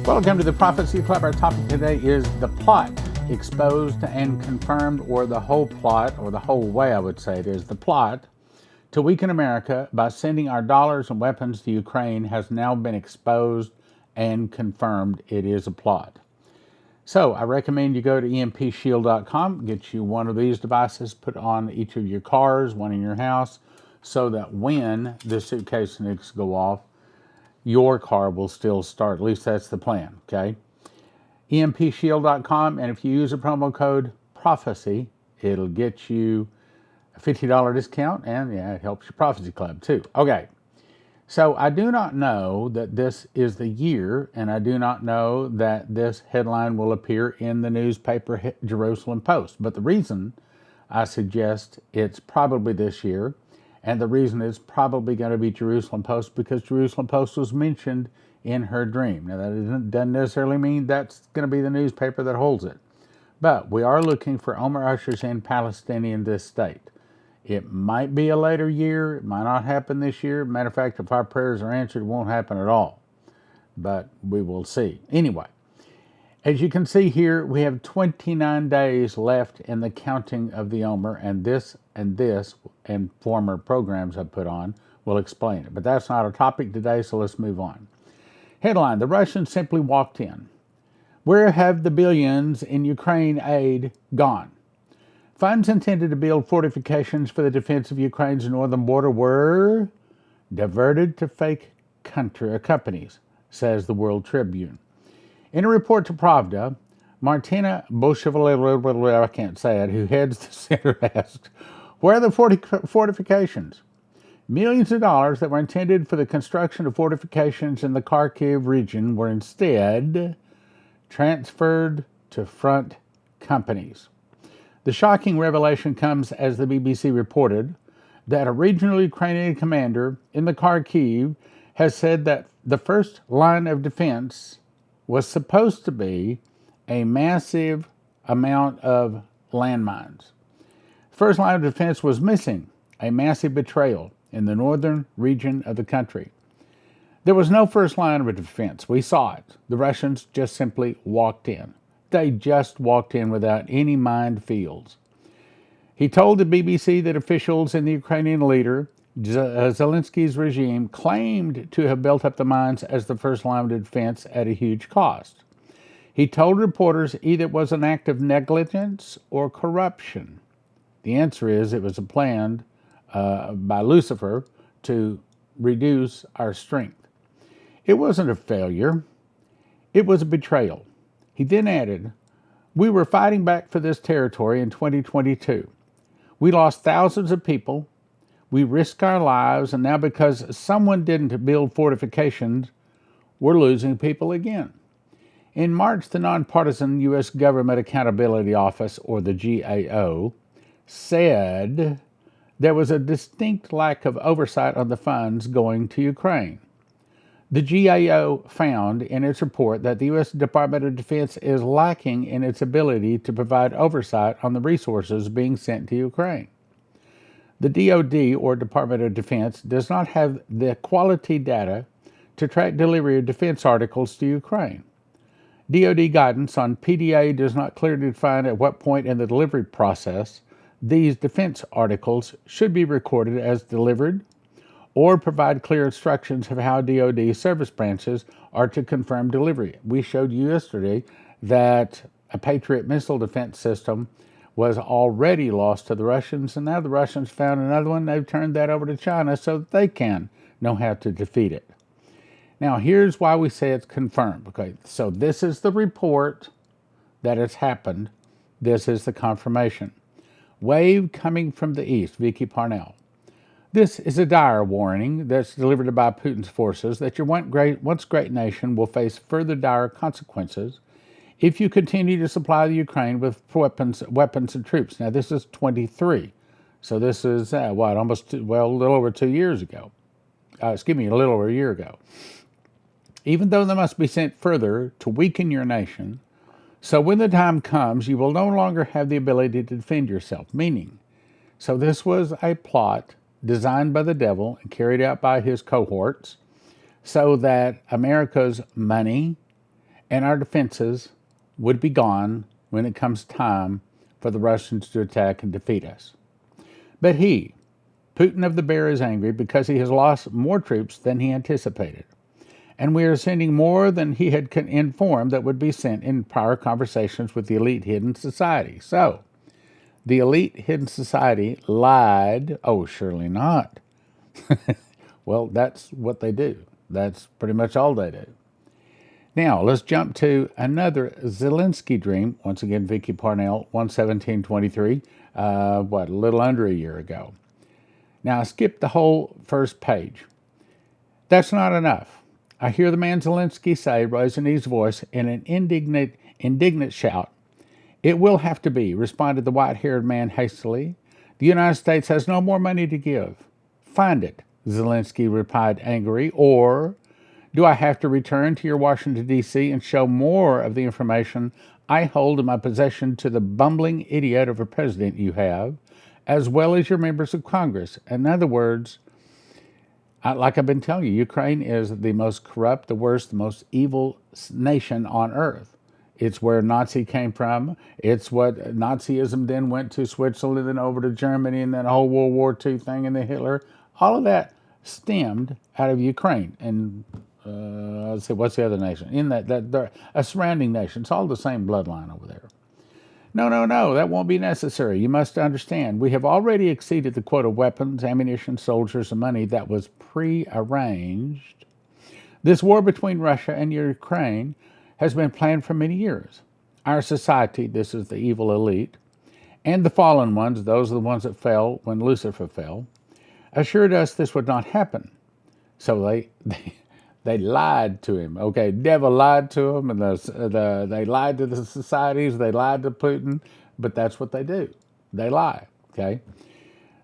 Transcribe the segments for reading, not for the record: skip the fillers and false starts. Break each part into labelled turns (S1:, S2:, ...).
S1: Welcome to the Prophecy Club. Our topic today is the plot exposed and confirmed, or the whole plot, or the whole way I would say it is, the plot to weaken America by sending our dollars and weapons to Ukraine has now been exposed and confirmed. It is a plot. So I recommend you go to EMPShield.com, get you one of these devices, put on each of your cars, one in your house, so that when the suitcase nukes go off, your car will still start. At least that's the plan, okay? EMPShield.com, and if you use a promo code PROPHECY, it'll get you a $50 discount, and yeah, it helps your Prophecy Club too. Okay, so I do not know that this is the year, and I do not know that this headline will appear in the newspaper Jerusalem Post, but the reason I suggest it's probably this year, and the reason it's probably going to be Jerusalem Post, because Jerusalem Post was mentioned in her dream. Now, that doesn't necessarily mean that's going to be the newspaper that holds it. But we are looking for Omer Ushers in Palestine in this state. It might be a later year. It might not happen this year. Matter of fact, if our prayers are answered, it won't happen at all. But we will see. Anyway, as you can see here, we have 29 days left in the counting of the Omer, and this and former programs I've put on will explain it. But that's not our topic today, so let's move on. Headline: the Russians simply walked in. Where have the billions in Ukraine aid gone? Funds intended to build fortifications for the defense of Ukraine's northern border were diverted to fake companies, says the World Tribune. In a report to Pravda, Martina Bolshevik, I can't say it, who heads the center, asked, where are the fortifications? Millions of dollars that were intended for the construction of fortifications in the Kharkiv region were instead transferred to front companies. The shocking revelation comes as the BBC reported that a regional Ukrainian commander in the Kharkiv has said that the first line of defense was supposed to be a massive amount of landmines. First line of defense was missing, a massive betrayal in the northern region of the country. There was no first line of defense. We saw it. The Russians just simply walked in. They just walked in without any minefields. He told the BBC that officials in the Ukrainian leader, Zelensky's regime, claimed to have built up the mines as the first line of defense at a huge cost. He told reporters either it was an act of negligence or corruption. The answer is it was a plan by Lucifer to reduce our strength. It wasn't a failure. It was a betrayal. He then added, we were fighting back for this territory in 2022. We lost thousands of people. We risked our lives, and now because someone didn't build fortifications, we're losing people again. In March, the nonpartisan U.S. Government Accountability Office, or the GAO, said there was a distinct lack of oversight on the funds going to Ukraine. The GAO found in its report that the U.S. Department of Defense is lacking in its ability to provide oversight on the resources being sent to Ukraine. The DoD, or Department of Defense, does not have the quality data to track delivery of defense articles to Ukraine. DoD guidance on PDA does not clearly define at what point in the delivery process these defense articles should be recorded as delivered, or provide clear instructions of how DoD service branches are to confirm delivery. We showed you yesterday that a Patriot missile defense system was already lost to the Russians, and now the Russians found another one. They've turned that over to China so that they can know how to defeat it. Now, here's why we say it's confirmed. Okay, so this is the report that has happened. This is the confirmation. Wave coming from the east, Vicki Parnell. This is a dire warning that's delivered by Putin's forces that your once great nation will face further dire consequences if you continue to supply the Ukraine with weapons and troops. Now, this is 23. So this is, a little over 2 years ago. A little over a year ago. Even though they must be sent further to weaken your nation, so when the time comes, you will no longer have the ability to defend yourself. Meaning, so this was a plot designed by the devil and carried out by his cohorts so that America's money and our defenses would be gone when it comes time for the Russians to attack and defeat us. But he, Putin of the Bear, is angry because he has lost more troops than he anticipated. And we are sending more than he had informed that would be sent in prior conversations with the elite hidden society. So, the elite hidden society lied. Oh, surely not. Well, that's what they do. That's pretty much all they do. Now, let's jump to another Zelensky Dream. Once again, Vicki Parnell, 11723, a little under a year ago. Now, I skipped the whole first page. That's not enough. I hear the man Zelensky say, raising his voice in an indignant shout. It will have to be, responded the white-haired man hastily. The United States has no more money to give. Find it, Zelensky replied angrily, or do I have to return to your Washington, D.C. and show more of the information I hold in my possession to the bumbling idiot of a president you have, as well as your members of Congress? In other words, like I've been telling you, Ukraine is the most corrupt, the worst, the most evil nation on earth. It's where Nazi came from. It's what Nazism then went to Switzerland, then over to Germany, and then the whole World War II thing, and then Hitler. All of that stemmed out of Ukraine. And let's see, what's the other nation? In that a surrounding nation. It's all the same bloodline over there. No, that won't be necessary. You must understand, we have already exceeded the quota of weapons, ammunition, soldiers, and money that was pre-arranged. This war between Russia and Ukraine has been planned for many years. Our society, this is the evil elite, and the fallen ones, those are the ones that fell when Lucifer fell, assured us this would not happen. So they lied to him. Okay, devil lied to him, and they lied to the societies, they lied to Putin, but that's what they do. They lie, okay?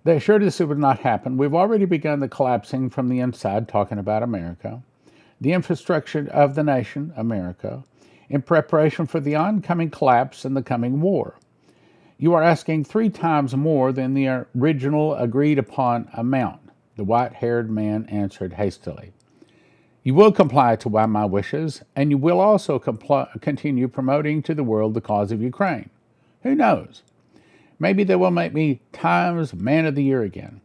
S1: They assured us it would not happen. We've already begun the collapsing from the inside, talking about America, the infrastructure of the nation, America, in preparation for the oncoming collapse and the coming war. You are asking 3 times more than the original agreed upon amount, the white-haired man answered hastily. You will comply to my wishes, and you will also continue promoting to the world the cause of Ukraine. Who knows? Maybe they will make me Times Man of the Year again.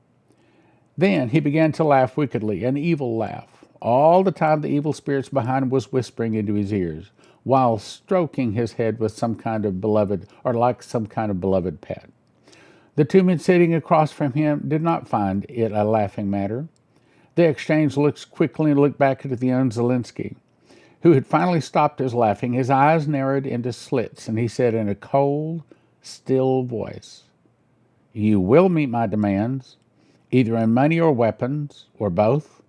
S1: Then he began to laugh wickedly, an evil laugh. All the time the evil spirits behind him was whispering into his ears, while stroking his head with some kind of beloved, or like some kind of beloved pet. The 2 men sitting across from him did not find it a laughing matter. They exchanged looks quickly and looked back at the young Zelensky, who had finally stopped his laughing. His eyes narrowed into slits, and he said in a cold, still voice, "You will meet my demands, either in money or weapons, or both,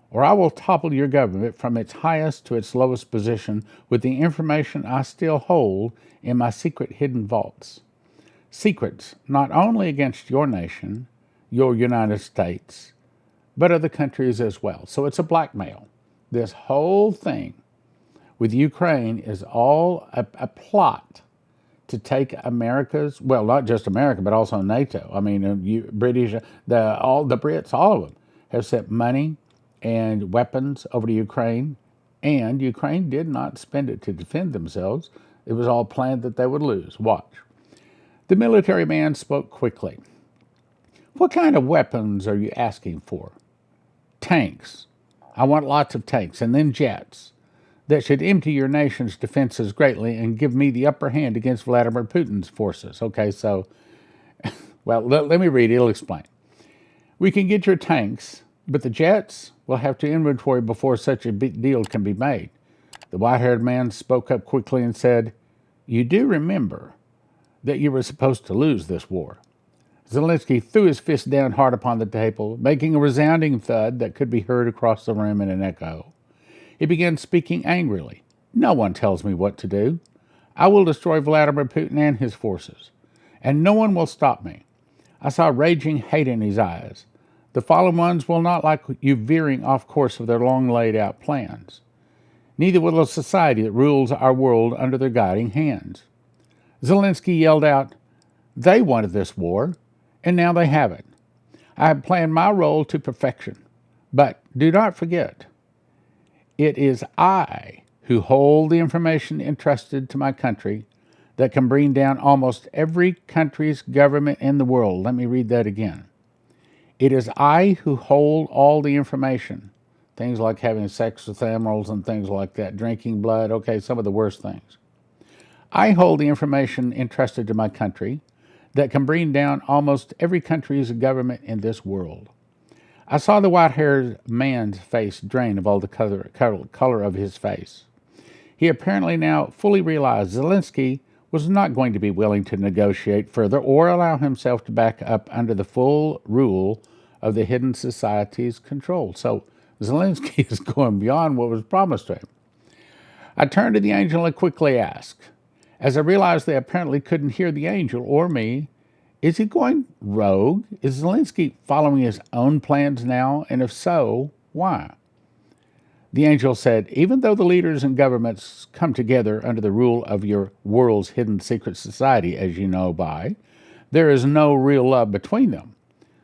S1: or I will topple your government from its highest to its lowest position with the information I still hold in my secret hidden vaults. Secrets not only against your nation, your United States, but other countries as well." So it's a blackmail. This whole thing with Ukraine is all a plot to take America's, well, not just America, but also NATO. I mean, British, all the Brits, all of them have sent money and weapons over to Ukraine, and Ukraine did not spend it to defend themselves. It was all planned that they would lose. Watch. The military man spoke quickly. What kind of weapons are you asking for? Tanks. I want lots of tanks, and then jets that should empty your nation's defenses greatly and give me the upper hand against Vladimir Putin's forces. Okay, so, well, let me read. It'll explain. We can get your tanks, but the jets will have to inventory before such a big deal can be made. The white-haired man spoke up quickly and said, "You do remember that you were supposed to lose this war." Zelensky threw his fist down hard upon the table, making a resounding thud that could be heard across the room in an echo. He began speaking angrily. "No one tells me what to do. I will destroy Vladimir Putin and his forces, and no one will stop me." I saw raging hate in his eyes. The fallen ones will not like you veering off course of their long laid out plans. Neither will the society that rules our world under their guiding hands. Zelensky yelled out, "They wanted this war, and now they have it. I have planned my role to perfection. But do not forget, it is I who hold the information entrusted to my country that can bring down almost every country's government in the world. Let me read that again. It is I who hold all the information. Things like having sex with animals and things like that, drinking blood, okay, some of the worst things. I hold the information entrusted to my country that can bring down almost every country's government in this world. I saw the white-haired man's face drain of all the color of his face. He apparently now fully realized Zelensky was not going to be willing to negotiate further or allow himself to back up under the full rule of the hidden society's control. So Zelensky is going beyond what was promised to him. I turned to the angel and quickly asked, as I realized they apparently couldn't hear the angel or me, is he going rogue? Is Zelensky following his own plans now? And if so, why? The angel said, even though the leaders and governments come together under the rule of your world's hidden secret society, as you know by, there is no real love between them.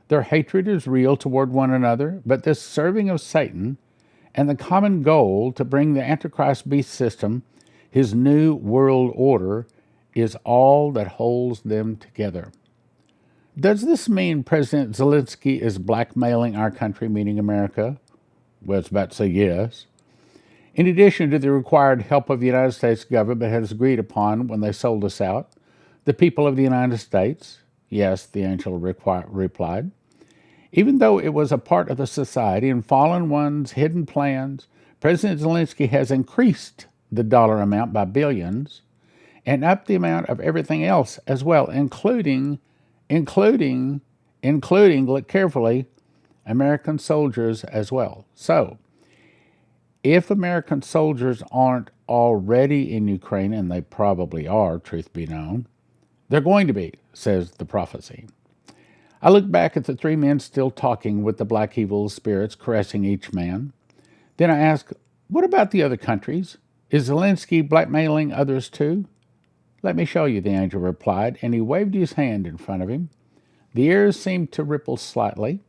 S1: Their hatred is real toward one another, but this serving of Satan and the common goal to bring the Antichrist beast system, his new world order, is all that holds them together. Does this mean President Zelensky is blackmailing our country, meaning America? Well, it's about to say yes. In addition to the required help of the United States government has agreed upon when they sold us out, the people of the United States, yes, the angel replied. Even though it was a part of the society and fallen one's hidden plans, President Zelensky has increased the dollar amount by billions and upped the amount of everything else as well, including, look carefully, American soldiers as well. So, if American soldiers aren't already in Ukraine, and they probably are, truth be known, they're going to be, says the prophecy. I look back at the three men still talking with the black evil spirits caressing each man. Then I ask, what about the other countries? Is Zelensky blackmailing others too? Let me show you, the angel replied, and he waved his hand in front of him. The ears seemed to ripple slightly.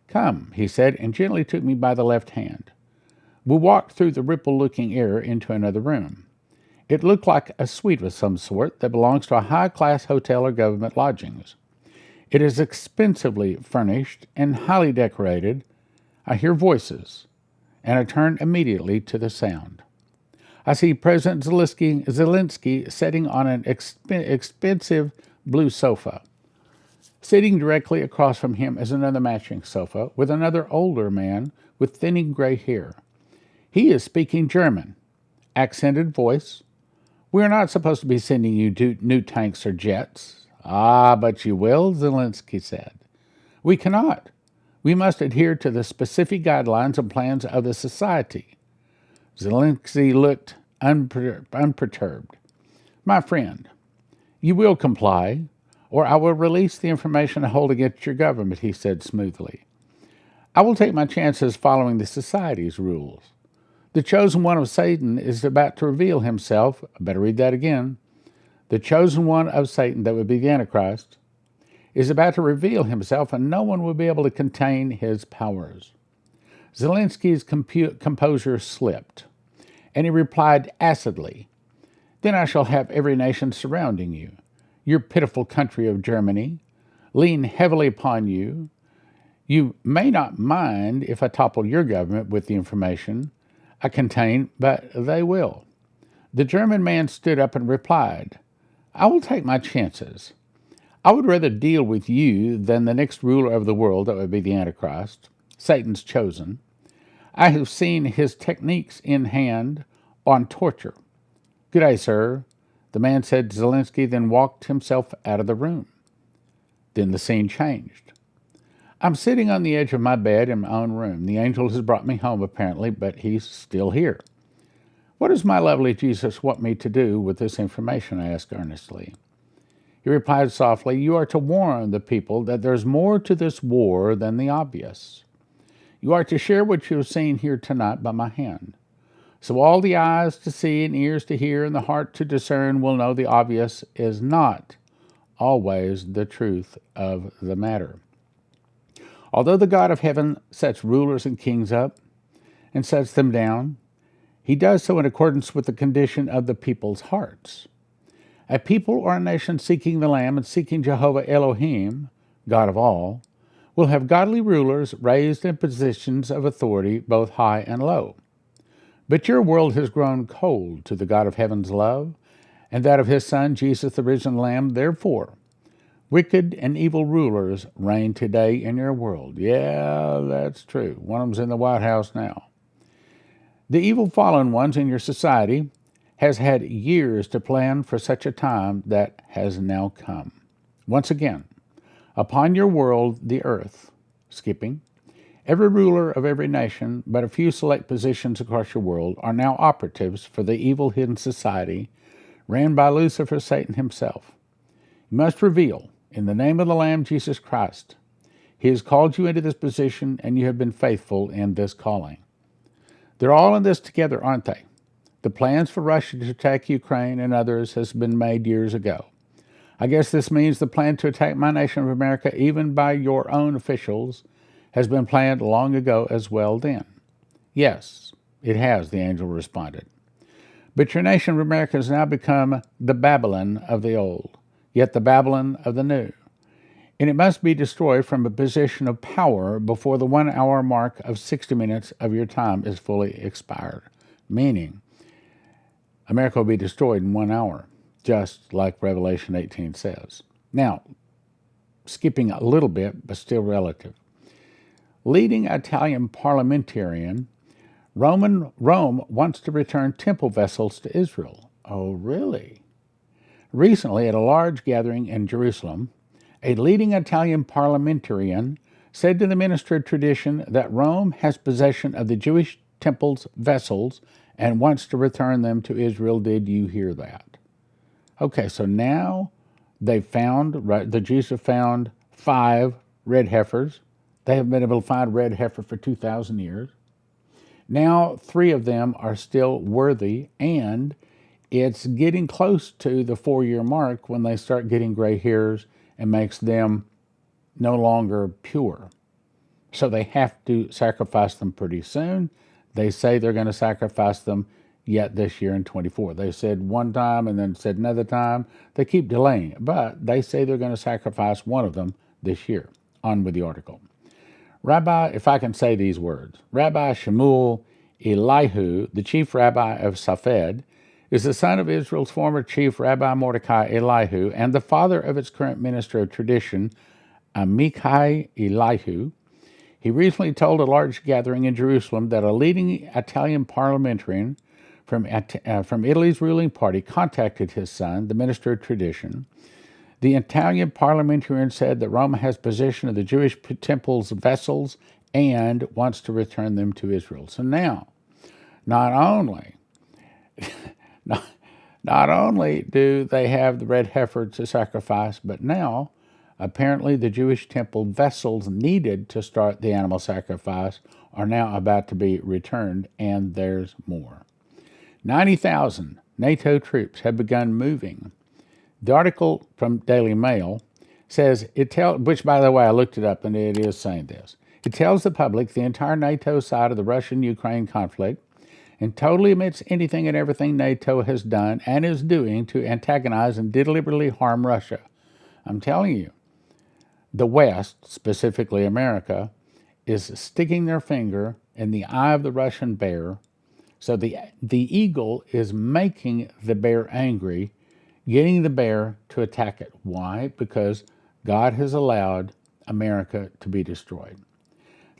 S1: Come, he said, and gently took me by the left hand. We walked through the ripple-looking air into another room. It looked like a suite of some sort that belongs to a high-class hotel or government lodgings. It is expensively furnished and highly decorated. I hear voices, and I turn immediately to the sound. I see President Zelensky sitting on an expensive blue sofa. Sitting directly across from him is another matching sofa with another older man with thinning gray hair. He is speaking German, accented voice. We are not supposed to be sending you new tanks or jets. Ah, but you will, Zelensky said. We cannot. We must adhere to the specific guidelines and plans of the society. Zelensky looked unperturbed. My friend, you will comply, or I will release the information I hold against your government, he said smoothly. I will take my chances following the society's rules. The chosen one of Satan is about to reveal himself. I better read that again. The chosen one of Satan, that would be the Antichrist, is about to reveal himself, and no one will be able to contain his powers. Zelensky's composure slipped, and he replied acidly, Then I shall have every nation surrounding you, your pitiful country of Germany, lean heavily upon you. You may not mind if I topple your government with the information I contain, but they will. The German man stood up and replied, I will take my chances. I would rather deal with you than the next ruler of the world, that would be the Antichrist, Satan's chosen. I have seen his techniques in hand on torture. Good day, sir, the man said to Zelensky, then walked himself out of the room. Then the scene changed. I'm sitting on the edge of my bed in my own room. The angel has brought me home, apparently, but he's still here. What does my lovely Jesus want me to do with this information? I asked earnestly. He replied softly, You are to warn the people that there's more to this war than the obvious. You are to share what you have seen here tonight by my hand. So all the eyes to see and ears to hear and the heart to discern will know the obvious is not always the truth of the matter. Although the God of heaven sets rulers and kings up and sets them down, He does so in accordance with the condition of the people's hearts. A people or a nation seeking the Lamb and seeking Jehovah Elohim, God of all, will have godly rulers raised in positions of authority both high and low. But your world has grown cold to the God of heaven's love and that of his Son, Jesus the risen Lamb. Therefore, wicked and evil rulers reign today in your world. Yeah, that's true. One of them's in the White House now. The evil fallen ones in your society has had years to plan for such a time that has now come. Once again, upon your world, the earth, skipping, every ruler of every nation, but a few select positions across your world, are now operatives for the evil hidden society ran by Lucifer, Satan himself. You must reveal, in the name of the Lamb, Jesus Christ. He has called you into this position, and you have been faithful in this calling. They're all in this together, aren't they? The plans for Russia to attack Ukraine and others has been made years ago. I guess this means the plan to attack my nation of America, even by your own officials, has been planned long ago as well then. Yes, it has, the angel responded. But your nation of America has now become the Babylon of the old, yet the Babylon of the new. And it must be destroyed from a position of power before the 1 hour mark of 60 minutes of your time is fully expired. Meaning, America will be destroyed in 1 hour, just like Revelation 18 says. Now, skipping a little bit, but still relative. Leading Italian parliamentarian, Rome wants to return temple vessels to Israel. Oh, really? Recently, at a large gathering in Jerusalem, a leading Italian parliamentarian said to the Minister of Tradition that Rome has possession of the Jewish temple's vessels and wants to return them to Israel. Did you hear that? Okay, so now the Jews have found 5 red heifers. They have been able to find red heifer for 2,000 years. Now 3 of them are still worthy, and it's getting close to the 4-year mark when they start getting gray hairs and makes them no longer pure. So they have to sacrifice them pretty soon. They say they're going to sacrifice them yet this year in 24. They said one time and then said another time. They keep delaying it, but they say they're going to sacrifice one of them this year. On with the article. Rabbi, if I can say these words, Rabbi Shemuel Elihu, the chief rabbi of Safed, is the son of Israel's former chief Rabbi Mordecai Elihu and the father of its current minister of tradition, Amichai Elihu. He recently told a large gathering in Jerusalem that a leading Italian parliamentarian from Italy's ruling party contacted his son, the minister of tradition. The Italian parliamentarian said that Rome has possession of the Jewish temple's vessels and wants to return them to Israel. So now, not only do they have the red heifer to sacrifice, but now apparently the Jewish temple vessels needed to start the animal sacrifice are now about to be returned, and there's more. 90,000 NATO troops have begun moving. The article from Daily Mail says, which by the way, I looked it up and it is saying this. It tells the public the entire NATO side of the Russian-Ukraine conflict and totally omits anything and everything NATO has done and is doing to antagonize and deliberately harm Russia. I'm telling you, the West, specifically America, is sticking their finger in the eye of the Russian bear. So the eagle is making the bear angry, getting the bear to attack it. Why? Because God has allowed America to be destroyed.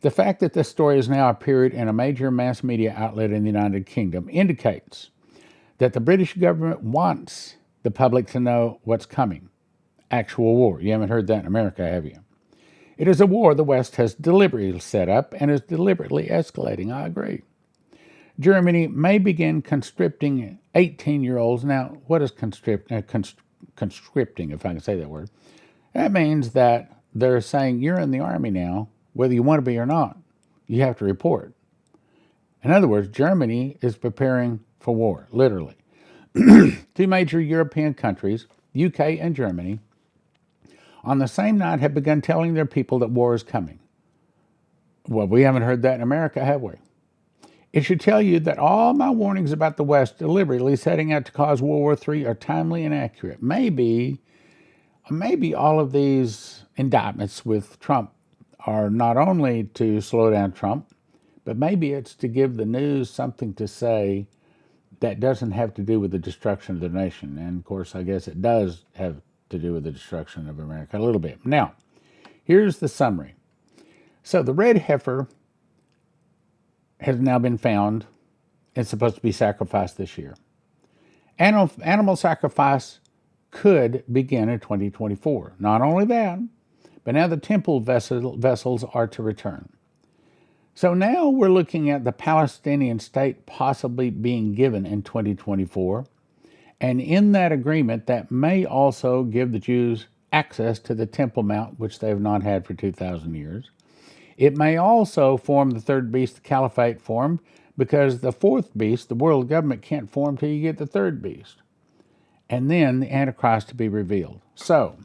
S1: The fact that this story has now appeared in a major mass media outlet in the United Kingdom indicates that the British government wants the public to know what's coming. Actual war. You haven't heard that in America, have you? It is a war the West has deliberately set up and is deliberately escalating. I agree. Germany may begin conscripting 18-year-olds. Now, what is conscripting, if I can say that word? That means that they're saying you're in the army now, whether you want to be or not. You have to report. In other words, Germany is preparing for war, literally. 2 major European countries, UK and Germany, on the same night have begun telling their people that war is coming. Well, we haven't heard that in America, have we? It should tell you that all my warnings about the West deliberately setting out to cause World War III are timely and accurate. Maybe all of these indictments with Trump are not only to slow down Trump, but maybe it's to give the news something to say that doesn't have to do with the destruction of the nation. And of course, I guess it does have to do with the destruction of America a little bit. Now, here's the summary. So the red heifer has now been found. It's supposed to be sacrificed this year. Animal sacrifice could begin in 2024. Not only that, but now the temple vessels are to return. So now we're looking at the Palestinian state possibly being given in 2024. And in that agreement, that may also give the Jews access to the Temple Mount, which they have not had for 2,000 years. It may also form the third beast, the caliphate form, because the fourth beast, the world government, can't form till you get the third beast. And then the Antichrist to be revealed. So,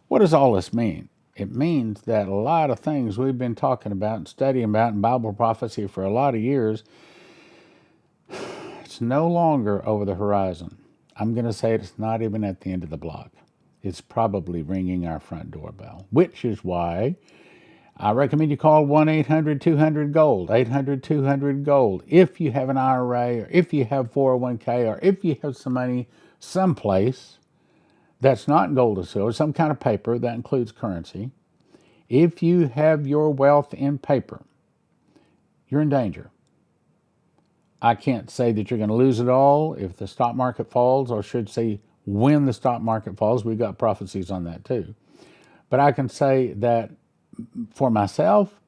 S1: what does all this mean? It means that a lot of things we've been talking about and studying about in Bible prophecy for a lot of years, it's no longer over the horizon. I'm going to say it's not even at the end of the block. It's probably ringing our front doorbell, which is why I recommend you call 1-800-200-GOLD, 800-200-GOLD, if you have an IRA or if you have 401k or if you have some money someplace that's not gold or silver, some kind of paper that includes currency. If you have your wealth in paper, you're in danger. I can't say that you're going to lose it all if the stock market falls, or should say when the stock market falls. We've got prophecies on that too. But I can say that for myself,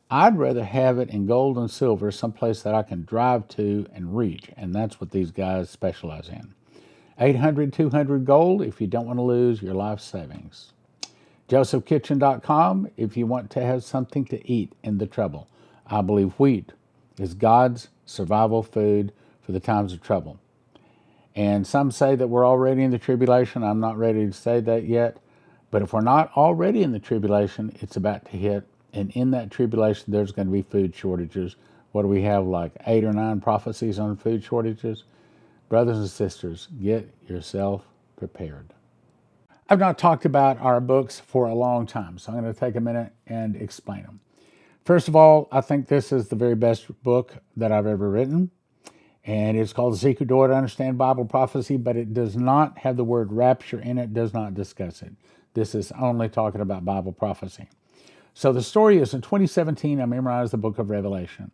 S1: I'd rather have it in gold and silver, someplace that I can drive to and reach. And that's what these guys specialize in. 800-200-GOLD if you don't want to lose your life savings. JosephKitchen.com if you want to have something to eat in the trouble. I believe wheat is God's survival food for the times of trouble. And some say that we're already in the tribulation. I'm not ready to say that yet. But if we're not already in the tribulation, it's about to hit. And in that tribulation, there's going to be food shortages. What do we have, like 8 or 9 prophecies on food shortages? Brothers and sisters, get yourself prepared. I've not talked about our books for a long time, so I'm going to take a minute and explain them. First of all, I think this is the very best book that I've ever written, and it's called The Secret Door to Understand Bible Prophecy, but it does not have the word rapture in it, does not discuss it. This is only talking about Bible prophecy. So the story is in 2017, I memorized the book of Revelation.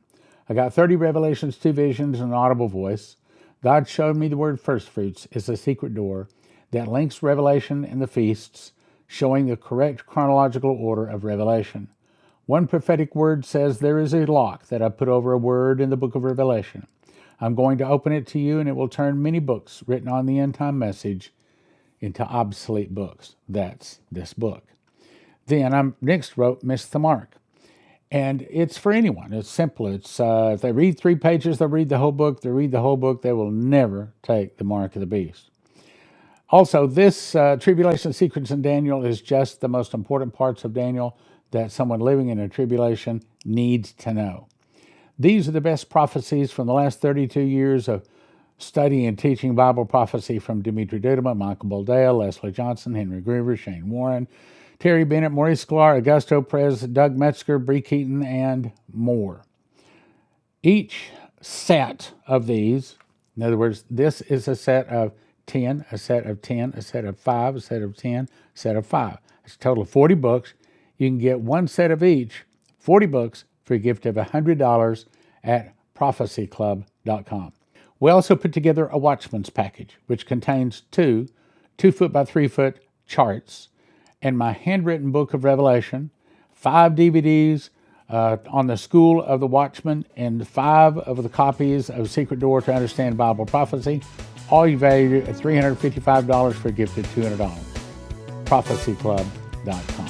S1: I got 30 revelations, 2 visions, and an audible voice. God showed me the word first fruits is a secret door that links Revelation and the feasts, showing the correct chronological order of Revelation. One prophetic word says there is a lock that I put over a word in the book of Revelation. I'm going to open it to you, and it will turn many books written on the end-time message into obsolete books. That's this book. Then I next wrote Miss the Mark. And it's for anyone. It's simple. It's if they read 3 pages, they'll read the whole book. They read the whole book, they will never take the mark of the beast. Also, this Tribulation Secrets in Daniel is just the most important parts of Daniel that someone living in a tribulation needs to know. These are the best prophecies from the last 32 years of study and teaching Bible prophecy from Dimitri Duduman, Michael Boldale, Leslie Johnson, Henry Groover, Shane Warren, Terry Bennett, Maurice Sklar, Augusto Perez, Doug Metzger, Bree Keaton, and more. Each set of these, in other words, this is a set of 10, a set of 10, a set of 5, a set of 10, a set of 5. It's a total of 40 books. You can get one set of each, 40 books, for a gift of $100 at prophecyclub.com. We also put together a Watchman's package, which contains 2 2-foot by 3-foot charts, and my handwritten book of Revelation, 5 DVDs on the School of the Watchman, and 5 of the copies of Secret Door to Understand Bible Prophecy, all valued at $355 for a gift of $200. prophecyclub.com.